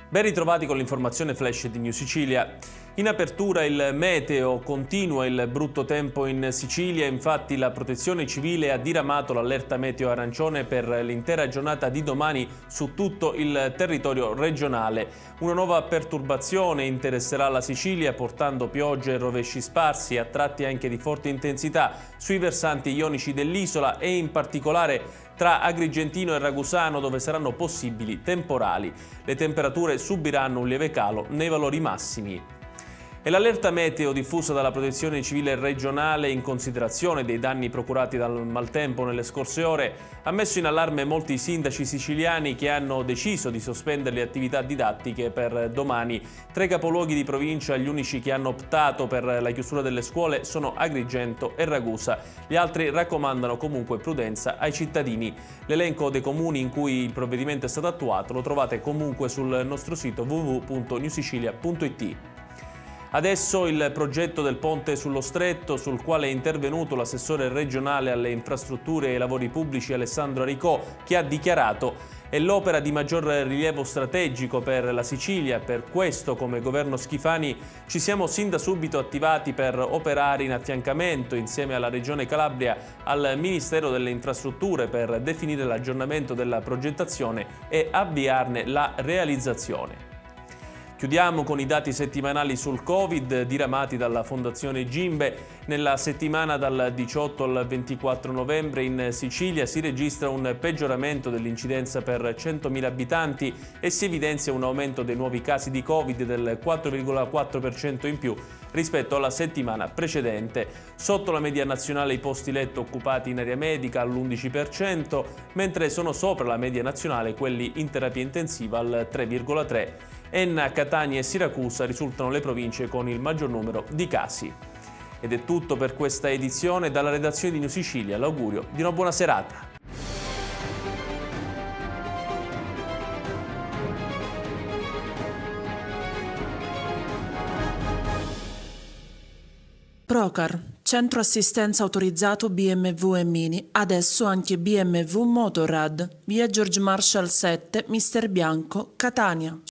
Ben ritrovati con l'informazione flash di New Sicilia. In apertura il meteo, continua il brutto tempo in Sicilia, infatti la Protezione Civile ha diramato l'allerta meteo arancione per l'intera giornata di domani su tutto il territorio regionale. Una nuova perturbazione interesserà la Sicilia portando piogge e rovesci sparsi, a tratti anche di forte intensità, sui versanti ionici dell'isola e in particolare tra Agrigentino e Ragusano, dove saranno possibili temporali. Le temperature subiranno un lieve calo nei valori massimi. E l'allerta meteo diffusa dalla Protezione Civile regionale in considerazione dei danni procurati dal maltempo nelle scorse ore ha messo in allarme molti sindaci siciliani che hanno deciso di sospendere le attività didattiche per domani. Tra i capoluoghi di provincia gli unici che hanno optato per la chiusura delle scuole sono Agrigento e Ragusa. Gli altri raccomandano comunque prudenza ai cittadini. L'elenco dei comuni in cui il provvedimento è stato attuato lo trovate comunque sul nostro sito www.newsicilia.it. Adesso il progetto del ponte sullo Stretto, sul quale è intervenuto l'assessore regionale alle infrastrutture e ai lavori pubblici Alessandro Aricò, che ha dichiarato è l'opera di maggior rilievo strategico per la Sicilia. Per questo, come governo Schifani, ci siamo sin da subito attivati per operare in affiancamento insieme alla Regione Calabria al Ministero delle Infrastrutture per definire l'aggiornamento della progettazione e avviarne la realizzazione. Chiudiamo con i dati settimanali sul Covid diramati dalla Fondazione Gimbe. Nella settimana dal 18 al 24 novembre in Sicilia si registra un peggioramento dell'incidenza per 100.000 abitanti e si evidenzia un aumento dei nuovi casi di Covid del 4,4% in più rispetto alla settimana precedente. Sotto la media nazionale i posti letto occupati in area medica all'11%, mentre sono sopra la media nazionale quelli in terapia intensiva al 3,3%. Enna, Catania e Siracusa risultano le province con il maggior numero di casi. Ed è tutto per questa edizione. Dalla redazione di New Sicilia l'augurio di una buona serata. Procar, centro assistenza autorizzato BMW e Mini, adesso anche BMW Motorrad, via George Marshall 7, Mister Bianco, Catania.